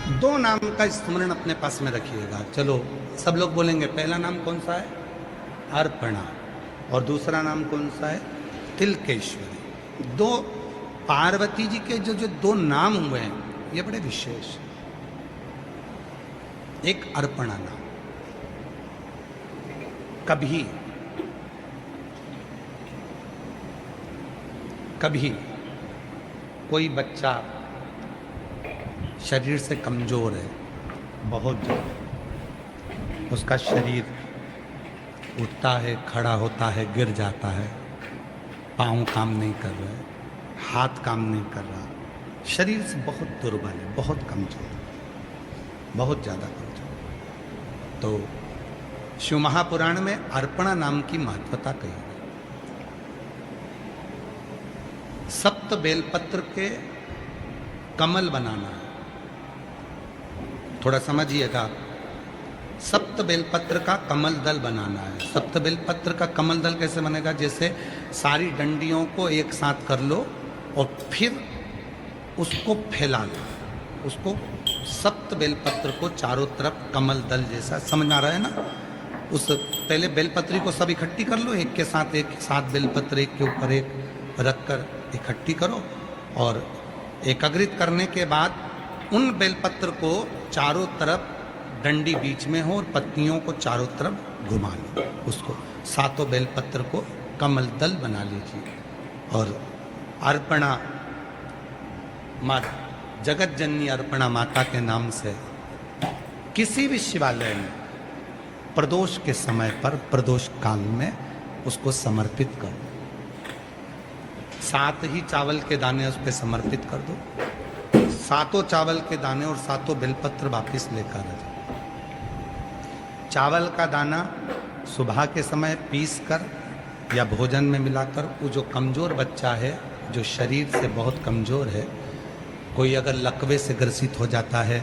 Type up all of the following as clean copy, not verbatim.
दो नाम का स्मरण अपने पास में रखिएगा। चलो सब लोग बोलेंगे, पहला नाम कौन सा है? अर्पणा। और दूसरा नाम कौन सा है? तिलकेश्वरी। दो पार्वती जी के जो जो दो नाम हुए हैं ये बड़े विशेष। एक अर्पणा नाम, कभी कभी कोई बच्चा शरीर से कमजोर है, बहुत ज़्यादा, उसका शरीर उठता है, खड़ा होता है, गिर जाता है, पाँव काम नहीं कर रहे, हाथ काम नहीं कर रहा, शरीर से बहुत दुर्बल है, बहुत कमजोर, बहुत ज़्यादा कमजोर। तो शिव महापुराण में अर्पणा नाम की महत्वता कही है। सप्त बेलपत्र के कमल बनाना है, थोड़ा समझिएगा। सप्त बेलपत्र का कमल दल बनाना है। सप्त बेलपत्र का कमल दल कैसे बनेगा? जैसे सारी डंडियों को एक साथ कर लो और फिर उसको फैला लो, उसको सप्त बेलपत्र को चारों तरफ कमल दल जैसा, समझ में आ रहा है ना? उस पहले बेलपत्री को सब इकट्ठी कर लो, एक के साथ एक, 7 बेलपत्र एक के ऊपर एक रख कर इकट्ठी करो, और एकाग्रित करने के बाद उन बेलपत्र को चारों तरफ, डंडी बीच में हो और पत्तियों को चारों तरफ घुमा लो, उसको 7 बेलपत्र को कमल दल बना लीजिए। और अर्पणा माँ जगत जननी अर्पणा माता के नाम से किसी भी शिवालय में प्रदोष के समय पर, प्रदोष काल में उसको समर्पित करो। 7 ही चावल के दाने उस पर समर्पित कर दो, 7 चावल के दाने और 7 बेलपत्र वापिस लेकर आ जाओ। चावल का दाना सुबह के समय पीस कर या भोजन में मिलाकर, वो जो कमज़ोर बच्चा है, जो शरीर से बहुत कमज़ोर है, कोई अगर लकवे से ग्रसित हो जाता है,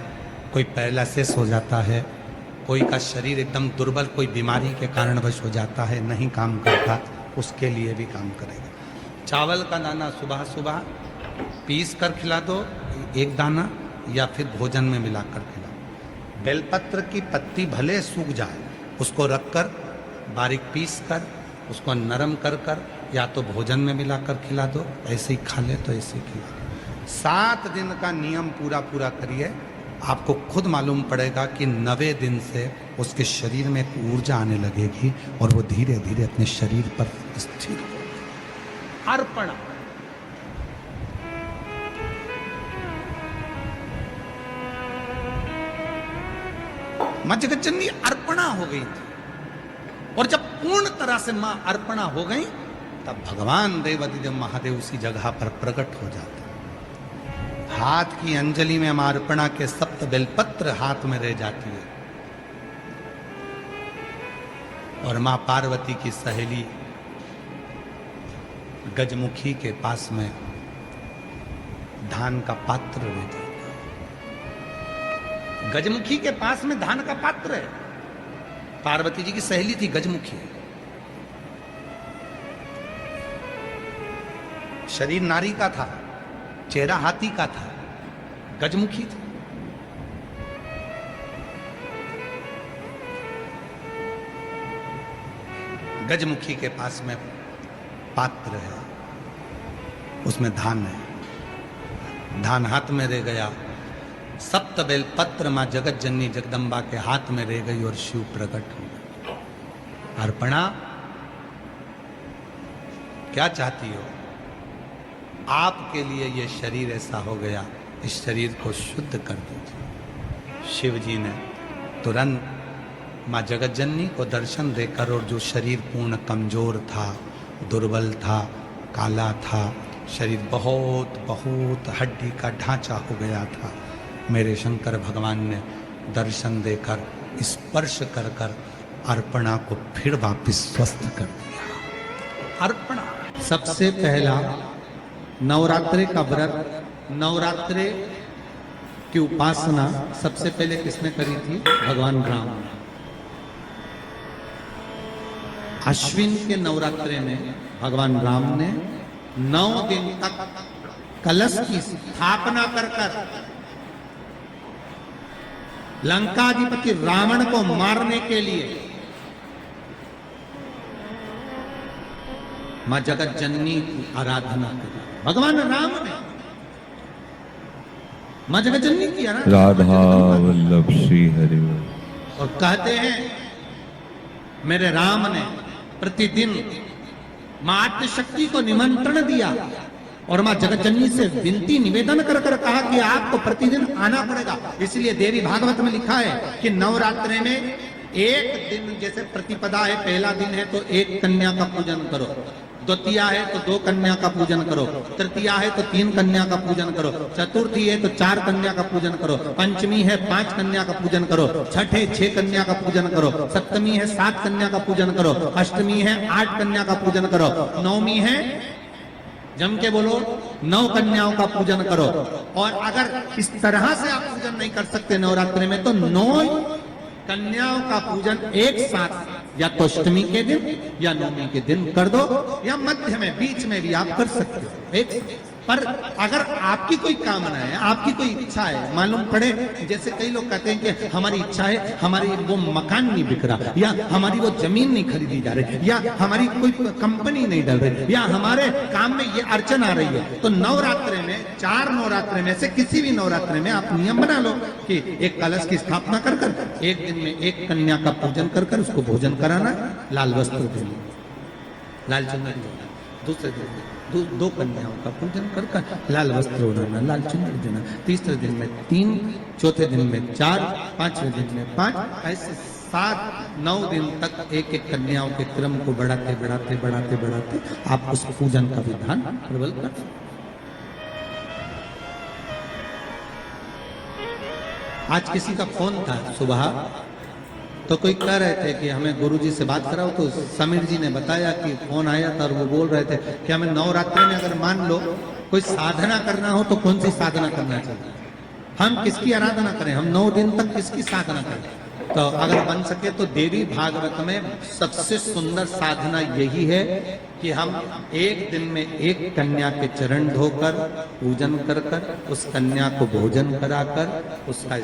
कोई पैरालिसिस हो जाता है, कोई का शरीर एकदम दुर्बल, कोई बीमारी के कारणवश हो जाता है, नहीं काम करता, उसके लिए भी काम करेगा। चावल का दाना सुबह सुबह पीस कर खिला दो, एक दाना, या फिर भोजन में मिलाकर खिलाओ। बेलपत्र की पत्ती भले सूख जाए, उसको रखकर बारीक पीस कर उसको नरम कर कर या तो भोजन में मिलाकर खिला दो, ऐसे ही खा ले तो ऐसे ही खिला दो। 7 दिन का नियम पूरा पूरा करिए, आपको खुद मालूम पड़ेगा कि 9वें दिन से उसके शरीर में एक ऊर्जा आने लगेगी और वो धीरे धीरे अपने शरीर पर स्थिर हो। अर्पणा मां जगत जननी अर्पणा हो गई थी, और जब पूर्ण तरह से मां अर्पणा हो गई तब भगवान देवाधिदेव महादेव उसी जगह पर प्रकट हो जाते। हाथ की अंजलि में मां अर्पणा के 7 बेलपत्र हाथ में रह जाती है, और मां पार्वती की सहेली गजमुखी के पास में धान का पात्र रह जाता। गजमुखी के पास में धान का पात्र है। पार्वती जी की सहेली थी गजमुखी, शरीर नारी का था, चेहरा हाथी का था, गजमुखी थी। गजमुखी के पास में पात्र है, उसमें धान है, धान हाथ में रह गया। 7 बेलपत्र मां जगत जननी जगदम्बा के हाथ में रह गई और शिव प्रकट हो गए। अर्पणा क्या चाहती हो? आपके लिए ये शरीर ऐसा हो गया, इस शरीर को शुद्ध कर दीजिए। शिव जी ने तुरंत मां जगत जननी को दर्शन देकर, और जो शरीर पूर्ण कमजोर था, दुर्बल था, काला था, शरीर बहुत बहुत हड्डी का ढांचा हो गया था, मेरे शंकर भगवान ने दर्शन देकर, स्पर्श कर कर अर्पणा को फिर वापिस स्वस्थ कर दिया। अर्पणा सबसे पहला नवरात्रे का व्रत, नवरात्रे की उपासना सबसे पहले किसने करी थी? भगवान राम। अश्विन के नवरात्रे में भगवान राम ने 9 दिन तक कलश की स्थापना कर कर लंकाधिपति रावण को मारने के लिए मां जगत जननी की आराधना करी। भगवान राम ने मां जगत जननी की आराधना, राधा वल्लभ श्री हरि। और कहते हैं मेरे राम ने प्रतिदिन मां आद्यशक्ति को निमंत्रण दिया और मां जगत जननी से विनती निवेदन कर कर कहा कि आपको प्रतिदिन आना पड़ेगा। इसलिए देवी भागवत में लिखा है कि नवरात्रि में एक दिन, जैसे प्रतिपदा है, पहला दिन है तो एक कन्या का पूजन करो, द्वितीया है तो 2 कन्या का पूजन करो, तृतीया है तो 3 कन्या का पूजन करो, चतुर्थी है तो 4 कन्या का पूजन करो, पंचमी है 5 कन्या का पूजन करो, छठ है 6 कन्या का पूजन करो, सप्तमी है 7 कन्या का पूजन करो, अष्टमी है 8 कन्या का पूजन करो, नवमी है, जम के बोलो, 9 कन्याओं का पूजन करो। और अगर इस तरह से आप पूजन नहीं कर सकते नवरात्रि में तो 9 कन्याओं का पूजन एक साथ या तो अष्टमी के दिन या नवमी के दिन कर दो, या मध्य में बीच में भी आप कर सकते हो एक। पर अगर आपकी कोई कामना है, आपकी कोई इच्छा है, मालूम पड़े, जैसे कई लोग कहते हैं कि हमारी इच्छा है, हमारी वो मकान नहीं बिक रहा, या हमारी वो जमीन नहीं खरीदी जा रही, या हमारी कोई कंपनी नहीं डल रही, या हमारे काम में ये अड़चन आ रही है, तो नवरात्रि में 4 नवरात्रि में से किसी भी नवरात्रि में आप नियम बना लो कि एक कलश की स्थापना कर कर एक दिन में एक कन्या का पूजन कर कर उसको भोजन कराना, लाल वस्त्र देना, लाल चुनरी देना, दूसरे दिन 2 कन्याओं का पूजन कर कर लाल वस्त्र ओढ़ाना, लाल चुनरी देना, तीसरे दिन में 3, चौथे दिन में 4, 5वें दिन में 5, ऐसे 7-9 दिन तक एक एक कन्याओं के क्रम को बढ़ाते बढ़ाते बढ़ाते बढ़ाते आप उस पूजन का विधान प्रबल कर सकते। आज किसी का फोन था सुबह, तो कोई कह रहे थे कि हमें गुरुजी से बात कराओ, तो समीर जी ने बताया कि फोन आया था और वो बोल रहे थे कि हमें नवरात्रि में अगर मान लो कोई साधना करना हो तो कौन सी साधना करना चाहिए, हम किसकी आराधना करें, हम 9 दिन तक किसकी साधना करें। तो अगर बन सके तो देवी भागवत में सबसे सुंदर साधना यही है कि हम एक दिन में एक कन्या के चरण धोकर पूजन कर कर उस कन्या को भोजन कराकर उसका